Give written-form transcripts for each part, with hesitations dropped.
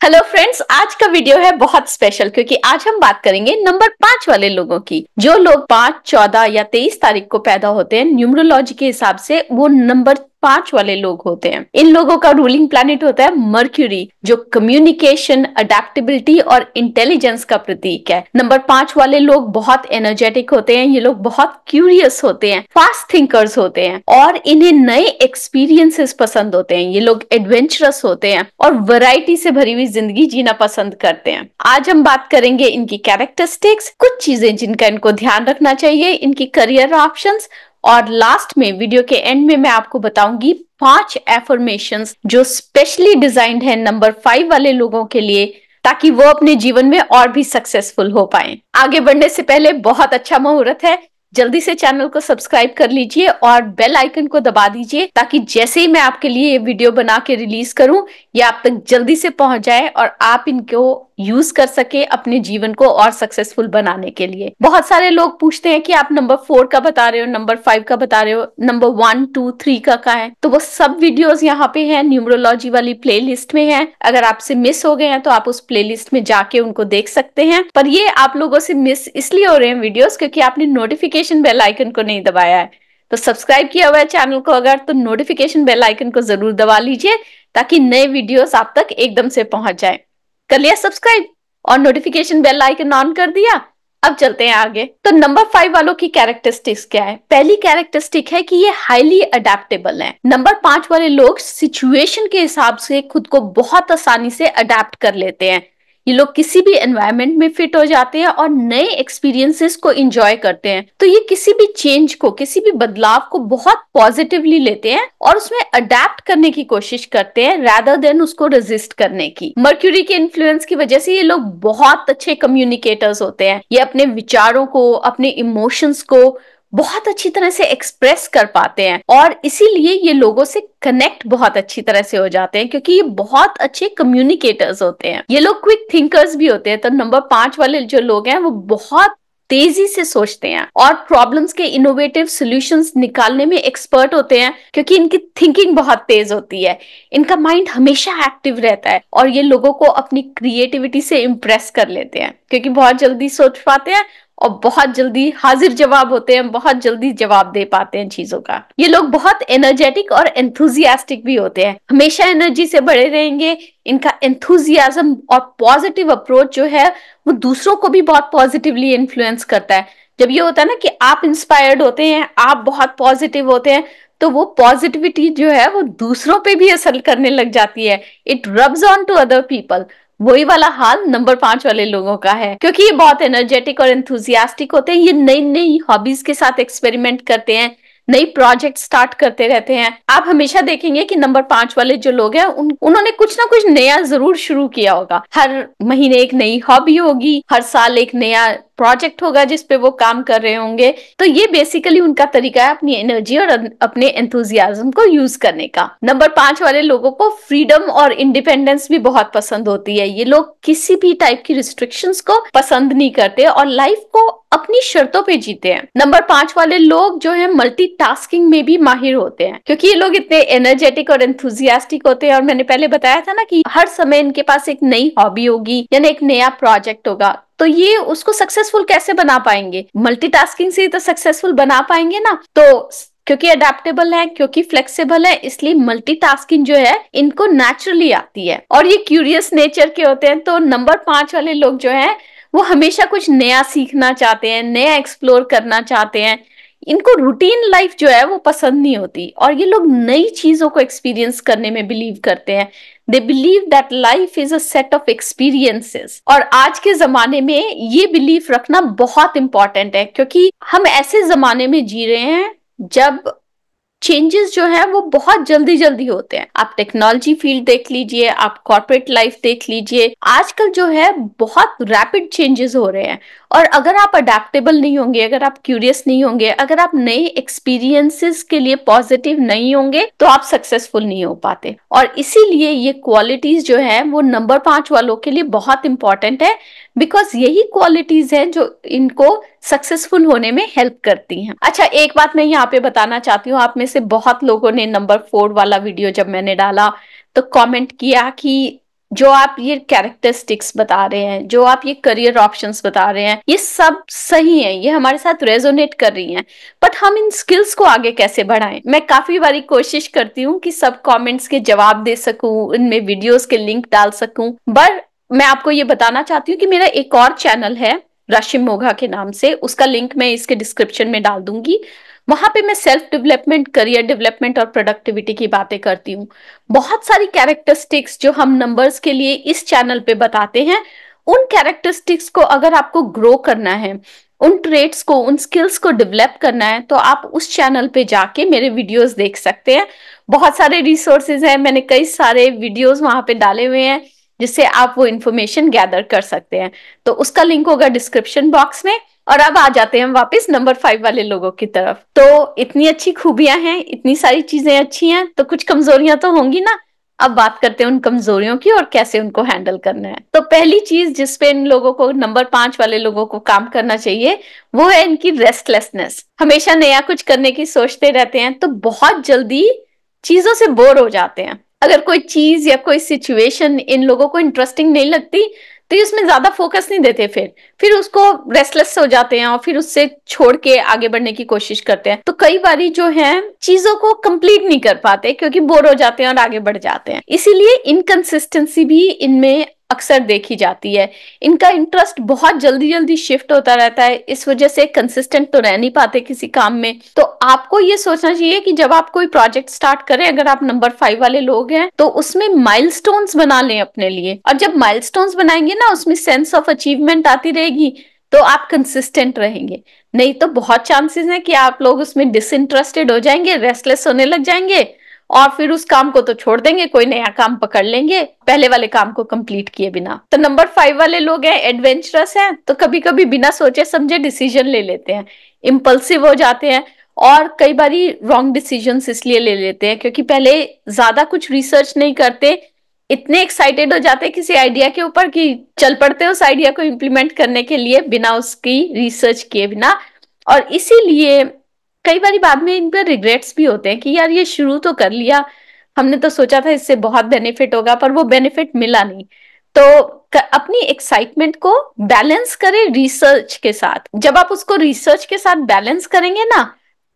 Hello friends, आज का video है बहुत स्पेशल क्योंकि आज हम बात करेंगे नंबर 5 वाले लोगों की। जो लोग 5, 14 या 23 तारीख को पैदा होते हैं, न्यूमरोलॉजी के हिसाब से वो नंबर 5 वाले लोग होते हैं। इन लोगों का रूलिंग प्लैनेट होता है मर्क्यूरी, जो कम्युनिकेशन, अडेप्टेबिलिटी और इंटेलिजेंस का प्रतीक है। नंबर 5 वाले लोग बहुत एनर्जेटिक होते हैं। ये लोग बहुत क्यूरियस होते हैं, फास्ट थिंकर्स होते हैं और इन्हें नए एक्सपीरियंसेस पसंद होते हैं। ये लोग एडवेंचरस होते हैं और वैरायटी से भरी हुई जिंदगी जीना पसंद करते हैं। आज हम बात करेंगे इनकी कैरेक्टरिस्टिक्स, कुछ चीजें जिनका इनको ध्यान रखना चाहिए, इनकी करियर ऑप्शंस, और लास्ट में वीडियो के एंड में मैं आपको बताऊंगी 5 एफर्मेशंस जो स्पेशली डिजाइंड है नंबर 5 वाले लोगों के लिए, ताकि वो अपने जीवन में और भी सक्सेसफुल हो पाए। आगे बढ़ने से पहले बहुत अच्छा मुहूर्त है, जल्दी से चैनल को सब्सक्राइब कर लीजिए और बेल आइकन को दबा दीजिए ताकि जैसे ही मैं आपके लिए ये वीडियो बना के रिलीज करूं, ये आप तक जल्दी से पहुंच जाए और आप इनको यूज कर सके अपने जीवन को और सक्सेसफुल बनाने के लिए। बहुत सारे लोग पूछते हैं कि आप नंबर 4 का बता रहे हो, नंबर 5 का बता रहे हो, नंबर 1, 2, 3 का है? तो वो सब वीडियोस यहाँ पे हैं, न्यूमरोलॉजी वाली प्लेलिस्ट में है। अगर आपसे मिस हो गए हैं तो आप उस प्लेलिस्ट में जाके उनको देख सकते हैं। पर ये आप लोगों से मिस इसलिए हो रहे हैं वीडियोस क्योंकि आपने नोटिफिकेशन बेल आइकन को नहीं दबाया है। तो सब्सक्राइब किया हुआ है चैनल को अगर, तो नोटिफिकेशन बेल आइकन को जरूर दबा लीजिए ताकि नए वीडियोस आप तक एकदम से पहुंच जाए। कर लिया सब्सक्राइब और नोटिफिकेशन बेल आइकन ऑन कर दिया? अब चलते हैं आगे। तो नंबर 5 वालों की कैरेक्टरिस्टिक्स क्या है? पहली कैरेक्टरिस्टिक है कि ये हाईली अडेप्टेबल है। नंबर 5 वाले लोग सिचुएशन के हिसाब से खुद को बहुत आसानी से अडेप्ट कर लेते हैं। ये लोग किसी भी एनवायरनमेंट में फिट हो जाते हैं और नए एक्सपीरियंसेस को एंजॉय करते हैं। तो ये किसी भी चेंज को, किसी भी बदलाव को बहुत पॉजिटिवली लेते हैं और उसमें अडेप्ट करने की कोशिश करते हैं rather देन उसको रेजिस्ट करने की। मर्क्यूरी के इन्फ्लुएंस की वजह से ये लोग बहुत अच्छे कम्युनिकेटर्स होते हैं। ये अपने विचारों को, अपने इमोशंस को बहुत अच्छी तरह से एक्सप्रेस कर पाते हैं और इसीलिए ये लोगों से कनेक्ट बहुत अच्छी तरह से हो जाते हैं क्योंकि ये बहुत अच्छे कम्युनिकेटर्स होते हैं। ये लोग क्विक थिंकर्स भी होते हैं। तो नंबर 5 वाले जो लोग हैं वो बहुत तेजी से सोचते हैं और प्रॉब्लम्स के इनोवेटिव सॉल्यूशंस निकालने में एक्सपर्ट होते हैं क्योंकि इनकी थिंकिंग बहुत तेज होती है। इनका माइंड हमेशा एक्टिव रहता है और ये लोगों को अपनी क्रिएटिविटी से इम्प्रेस कर लेते हैं क्योंकि बहुत जल्दी सोच पाते हैं और बहुत जल्दी हाजिर जवाब होते हैं, बहुत जल्दी जवाब दे पाते हैं चीजों का। ये लोग बहुत एनर्जेटिक और एंथुजियास्टिक भी होते हैं, हमेशा एनर्जी से भरे रहेंगे। इनका एंथुजियाज्म और पॉजिटिव अप्रोच जो है वो दूसरों को भी बहुत पॉजिटिवली इन्फ्लुएंस करता है। जब ये होता है ना कि आप इंस्पायर्ड होते हैं, आप बहुत पॉजिटिव होते हैं, तो वो पॉजिटिविटी जो है वो दूसरों पे भी असर करने लग जाती है। It rubs on to other people. वही वाला हाल नंबर 5 वाले लोगों का है क्योंकि ये बहुत एनर्जेटिक और एंथुजियास्टिक होते हैं। ये नई नई हॉबीज के साथ एक्सपेरिमेंट करते हैं, नई प्रोजेक्ट स्टार्ट करते रहते हैं। आप हमेशा देखेंगे कि नंबर 5 वाले जो लोग हैं उन्होंने कुछ ना कुछ नया जरूर शुरू किया होगा। हर महीने एक नई हॉबी होगी, हर साल एक नया प्रोजेक्ट होगा जिसपे वो काम कर रहे होंगे। तो ये बेसिकली उनका तरीका है अपनी एनर्जी और अपने एंथुजियाज्म को यूज करने का। नंबर 5 वाले लोगों को फ्रीडम और इंडिपेंडेंस भी बहुत पसंद होती है। ये लोग किसी भी टाइप की रिस्ट्रिक्शंस को पसंद नहीं करते और लाइफ को अपनी शर्तों पे जीते हैं। नंबर 5 वाले लोग जो है मल्टीटास्किंग में भी माहिर होते हैं क्योंकि ये लोग इतने एनर्जेटिक और एंथुजियास्टिक होते हैं। और मैंने पहले बताया था ना कि हर समय इनके पास एक नई हॉबी होगी यानी एक नया प्रोजेक्ट होगा, तो ये उसको सक्सेसफुल कैसे बना पाएंगे? मल्टीटास्किंग से ही तो सक्सेसफुल बना पाएंगे ना। तो क्योंकि अडेप्टेबल है, क्योंकि फ्लेक्सिबल है, इसलिए मल्टीटास्किंग जो है इनको नेचुरली आती है और ये क्यूरियस नेचर के होते हैं। तो नंबर 5 वाले लोग जो है वो हमेशा कुछ नया सीखना चाहते हैं, नया एक्सप्लोर करना चाहते हैं। इनको रूटीन लाइफ जो है वो पसंद नहीं होती और ये लोग नई चीजों को एक्सपीरियंस करने में बिलीव करते हैं। They believe that life is a set of experiences. और आज के जमाने में ये बिलीफ रखना बहुत इंपॉर्टेंट है क्योंकि हम ऐसे जमाने में जी रहे हैं जब चेंजेस जो है वो बहुत जल्दी जल्दी होते हैं। आप टेक्नोलॉजी फील्ड देख लीजिए, आप कॉर्पोरेट लाइफ देख लीजिए, आजकल जो है बहुत रैपिड चेंजेस हो रहे हैं। और अगर आप अडेप्टेबल नहीं होंगे, अगर आप क्यूरियस नहीं होंगे, अगर आप नए एक्सपीरियंसेस के लिए पॉजिटिव नहीं होंगे तो आप सक्सेसफुल नहीं हो पाते। और इसीलिए ये क्वालिटीज जो है वो नंबर 5 वालों के लिए बहुत इंपॉर्टेंट है बिकॉज यही क्वालिटीज हैं जो इनको सक्सेसफुल होने में हेल्प करती हैं। अच्छा, एक बात मैं यहाँ पे बताना चाहती हूँ, आप में से बहुत लोगों ने नंबर 4 वाला वीडियो जब मैंने डाला तो कमेंट किया कि जो आप ये कैरेक्टरिस्टिक्स बता रहे हैं, जो आप ये करियर ऑप्शंस बता रहे हैं, ये सब सही है, ये हमारे साथ रेजोनेट कर रही हैं, बट हम इन स्किल्स को आगे कैसे बढ़ाएं? मैं काफी बारी कोशिश करती हूँ कि सब कमेंट्स के जवाब दे सकूं, इनमें वीडियोस के लिंक डाल सकूं, पर मैं आपको ये बताना चाहती हूँ कि मेरा एक और चैनल है राशिम मोघा के नाम से, उसका लिंक मैं इसके डिस्क्रिप्शन में डाल दूंगी। वहां पे मैं सेल्फ डेवलपमेंट, करियर डेवलपमेंट और प्रोडक्टिविटी की बातें करती हूँ। बहुत सारी कैरेक्टरिस्टिक्स जो हम नंबर्स के लिए इस चैनल पे बताते हैं, उन कैरेक्टरिस्टिक्स को अगर आपको ग्रो करना है, उन ट्रेड्स को, उन स्किल्स को डेवलप करना है, तो आप उस चैनल पे जाके मेरे वीडियोस देख सकते हैं। बहुत सारे रिसोर्सेज हैं, मैंने कई सारे वीडियोस वहां पे डाले हुए हैं जिससे आप वो इंफॉर्मेशन गैदर कर सकते हैं। तो उसका लिंक होगा डिस्क्रिप्शन बॉक्स में। और अब आ जाते हैं वापस नंबर 5 वाले लोगों की तरफ। तो इतनी अच्छी खूबियां हैं, इतनी सारी चीजें अच्छी हैं, तो कुछ कमजोरियां तो होंगी ना। अब बात करते हैं उन कमजोरियों की और कैसे उनको हैंडल करना है। तो पहली चीज जिसपे इन लोगों को, नंबर 5 वाले लोगों को काम करना चाहिए, वो है इनकी रेस्टलेसनेस। हमेशा नया कुछ करने की सोचते रहते हैं, तो बहुत जल्दी चीजों से बोर हो जाते हैं। अगर कोई चीज या कोई सिचुएशन इन लोगों को इंटरेस्टिंग नहीं लगती, तो ये उसमें ज्यादा फोकस नहीं देते, फिर उसको रेस्टलेस हो जाते हैं और फिर उससे छोड़ के आगे बढ़ने की कोशिश करते हैं। तो कई बारी जो है चीजों को कंप्लीट नहीं कर पाते क्योंकि बोर हो जाते हैं और आगे बढ़ जाते हैं। इसीलिए इनकंसिस्टेंसी भी इनमें अक्सर देखी जाती है। इनका इंटरेस्ट बहुत जल्दी जल्दी शिफ्ट होता रहता है, इस वजह से कंसिस्टेंट तो रह नहीं पाते किसी काम में। तो आपको ये सोचना चाहिए कि जब आप कोई प्रोजेक्ट स्टार्ट करें, अगर आप नंबर 5 वाले लोग हैं, तो उसमें माइलस्टोन्स बना लें अपने लिए। और जब माइलस्टोन्स बनाएंगे ना, उसमें सेंस ऑफ अचीवमेंट आती रहेगी, तो आप कंसिस्टेंट रहेंगे। नहीं तो बहुत चांसेस है कि आप लोग उसमें डिसइंटरेस्टेड हो जाएंगे, रेस्टलेस होने लग जाएंगे और फिर उस काम को तो छोड़ देंगे, कोई नया काम पकड़ लेंगे पहले वाले काम को कंप्लीट किए बिना। तो नंबर 5 वाले लोग हैं, एडवेंचरस हैं, तो कभी कभी बिना सोचे समझे डिसीजन ले लेते हैं, इम्पल्सिव हो जाते हैं। और कई बारी रॉन्ग डिसीजंस इसलिए ले लेते हैं क्योंकि पहले ज्यादा कुछ रिसर्च नहीं करते, इतने एक्साइटेड हो जाते हैं किसी आइडिया के ऊपर कि चल पड़ते हैं उस आइडिया को इम्प्लीमेंट करने के लिए बिना उसकी रिसर्च किए बिना। और इसीलिए कई बार बाद में इन पर रिग्रेट्स भी होते हैं कि यार ये शुरू तो कर लिया, हमने तो सोचा था इससे बहुत बेनिफिट होगा, पर वो बेनिफिट मिला नहीं। तो अपनी एक्साइटमेंट को बैलेंस करें रिसर्च के साथ। जब आप उसको रिसर्च के साथ बैलेंस करेंगे ना,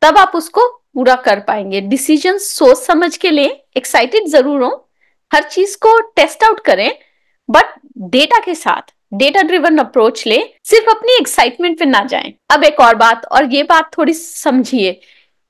तब आप उसको पूरा कर पाएंगे। डिसीजन सोच समझ के लिए, एक्साइटेड जरूर हो, हर चीज को टेस्ट आउट करें, बट डेटा के साथ, डेटा ड्रिवन अप्रोच ले, सिर्फ अपनी एक्साइटमेंट पे ना जाएं। अब एक और बात, और ये बात थोड़ी समझिए,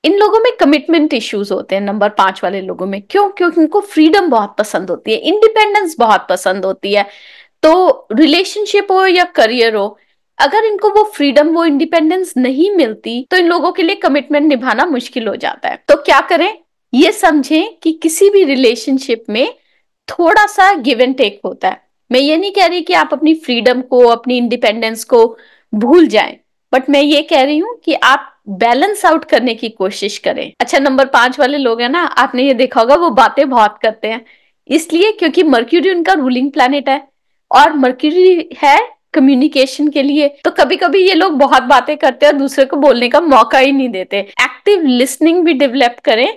इन लोगों में कमिटमेंट इश्यूज होते हैं नंबर 5 वाले लोगों में। क्यों? क्योंकि उनको फ्रीडम बहुत पसंद होती है, इंडिपेंडेंस बहुत पसंद होती है। तो रिलेशनशिप हो या करियर हो, अगर इनको वो फ्रीडम, वो इंडिपेंडेंस नहीं मिलती, तो इन लोगों के लिए कमिटमेंट निभाना मुश्किल हो जाता है। तो क्या करें? ये समझें कि किसी भी रिलेशनशिप में थोड़ा सा गिव एंड टेक होता है। मैं ये नहीं कह रही कि आप अपनी फ्रीडम को, अपनी इंडिपेंडेंस को भूल जाएं, बट मैं ये कह रही हूं कि आप बैलेंस आउट करने की कोशिश करें। अच्छा, नंबर 5 वाले लोग हैं ना, आपने ये देखा होगा वो बातें बहुत करते हैं, इसलिए क्योंकि मर्क्यूरी उनका रूलिंग प्लैनेट है और मर्क्यूरी है कम्युनिकेशन के लिए। तो कभी कभी ये लोग बहुत बातें करते हैं और दूसरे को बोलने का मौका ही नहीं देते। एक्टिव लिसनिंग भी डेवलप करें,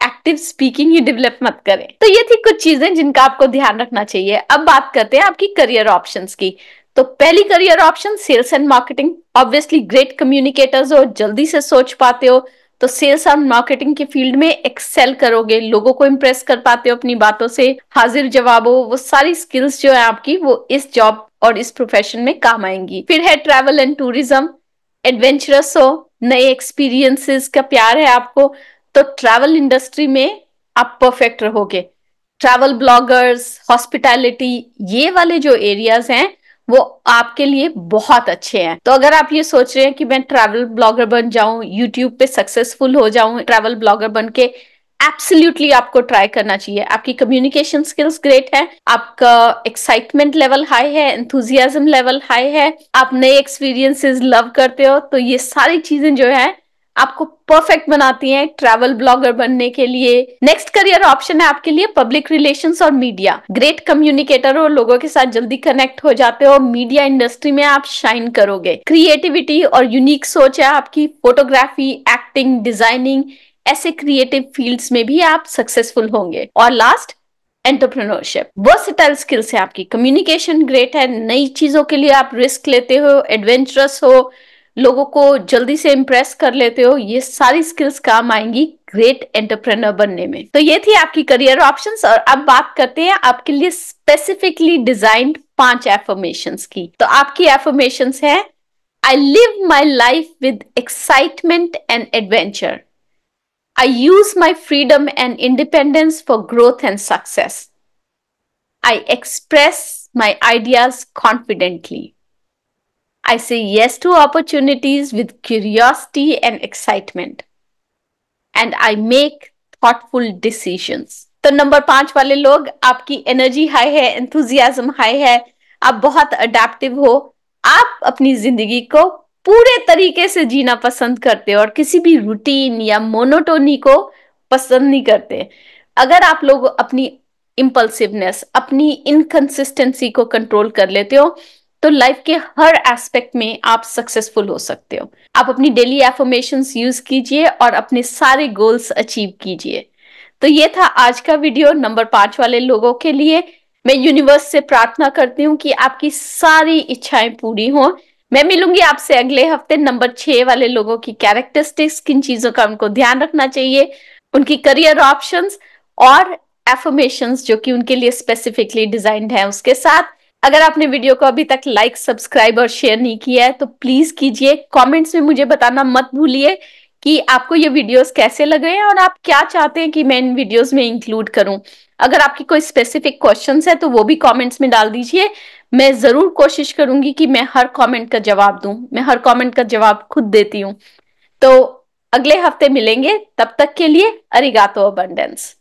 एक्टिव स्पीकिंग ही डेवलप मत करें। तो ये थी कुछ चीजें जिनका आपको ध्यान रखना चाहिए। अब बात करते हैं आपकी करियर ऑप्शंस की। तो पहली career option sales and marketing. Obviously great communicators हो, जल्दी से सोच पाते हो, तो सेल्स एंड मार्केटिंग के फील्ड में एक्सेल करोगे, लोगों को इंप्रेस कर पाते हो अपनी बातों से, हाजिर जवाब हो, वो सारी स्किल्स जो है आपकी, वो इस जॉब और इस प्रोफेशन में काम आएंगी। फिर है ट्रैवल एंड टूरिज्म। एडवेंचरस हो, नए एक्सपीरियंसेस का प्यार है आपको, तो ट्रैवल इंडस्ट्री में आप परफेक्ट रहोगे। ट्रैवल ब्लॉगर्स, हॉस्पिटैलिटी, ये वाले जो एरियाज हैं वो आपके लिए बहुत अच्छे हैं। तो अगर आप ये सोच रहे हैं कि मैं ट्रैवल ब्लॉगर बन जाऊं, यूट्यूब पे सक्सेसफुल हो जाऊं ट्रैवल ब्लॉगर बन के, एब्सोल्युटली आपको ट्राई करना चाहिए। आपकी कम्युनिकेशन स्किल्स ग्रेट है, आपका एक्साइटमेंट लेवल हाई है, एंथुजियाज्म लेवल हाई है, आप नए एक्सपीरियंसेस लव करते हो, तो ये सारी चीजें जो है आपको परफेक्ट बनाती हैं ट्रैवल ब्लॉगर बनने के लिए। नेक्स्ट करियर ऑप्शन है आपके लिए पब्लिक रिलेशंस और मीडिया। ग्रेट कम्युनिकेटर हो, लोगों के साथ जल्दी कनेक्ट हो जाते हो, मीडिया इंडस्ट्री में आप शाइन करोगे। क्रिएटिविटी और यूनिक सोच है आपकी, फोटोग्राफी, एक्टिंग, डिजाइनिंग, ऐसे क्रिएटिव फील्ड्स में भी आप सक्सेसफुल होंगे। और लास्ट, एंटरप्रेन्योरशिप वर्सेटाइल स्किल्स है आपकी, कम्युनिकेशन ग्रेट है, नई चीजों के लिए आप रिस्क लेते हो, एडवेंचरस हो, लोगों को जल्दी से इम्प्रेस कर लेते हो, ये सारी स्किल्स काम आएंगी ग्रेट एंटरप्रेन्योर बनने में। तो ये थी आपकी करियर ऑप्शंस। और अब बात करते हैं आपके लिए स्पेसिफिकली डिजाइंड 5 एफर्मेशंस की। तो आपकी एफर्मेशंस है, I live my life with excitement and adventure. I use my freedom and independence for growth and success. I express my ideas confidently. I say yes to opportunities with curiosity and excitement. And I make thoughtful decisions. तो number 5 वाले लोग, आपकी energy high है, enthusiasm high है, आप बहुत adaptive हो, आप अपनी जिंदगी को पूरे तरीके से जीना पसंद करते हो और किसी भी रूटीन या मोनोटोनी को पसंद नहीं करते। अगर आप लोग अपनी इम्पल्सिवनेस, अपनी इनकंसिस्टेंसी को कंट्रोल कर लेते हो तो लाइफ के हर एस्पेक्ट में आप सक्सेसफुल हो सकते हो। आप अपनी डेली एफर्मेशंस यूज कीजिए और अपने सारे गोल्स अचीव कीजिए। तो ये था आज का वीडियो नंबर 5 वाले लोगों के लिए। मैं यूनिवर्स से प्रार्थना करती हूँ कि आपकी सारी इच्छाएं पूरी हो। मैं मिलूंगी आपसे अगले हफ्ते नंबर 6 वाले लोगों की कैरेक्टरिस्टिक्स, किन चीजों का उनको ध्यान रखना चाहिए, उनकी करियर ऑप्शंस और एफर्मेशंस जो कि उनके लिए स्पेसिफिकली डिजाइंड है उसके साथ। अगर आपने वीडियो को अभी तक लाइक, सब्सक्राइब और शेयर नहीं किया है तो प्लीज कीजिए। कमेंट्स में मुझे बताना मत भूलिए कि आपको ये वीडियोस कैसे लगे हैं और आप क्या चाहते हैं कि मैं इन वीडियोस में इंक्लूड करूं। अगर आपकी कोई स्पेसिफिक क्वेश्चंस है तो वो भी कमेंट्स में डाल दीजिए। मैं जरूर कोशिश करूंगी कि मैं हर कमेंट का जवाब दूं। मैं हर कमेंट का जवाब खुद देती हूँ। तो अगले हफ्ते मिलेंगे, तब तक के लिए अरिगातो अबंडेंस।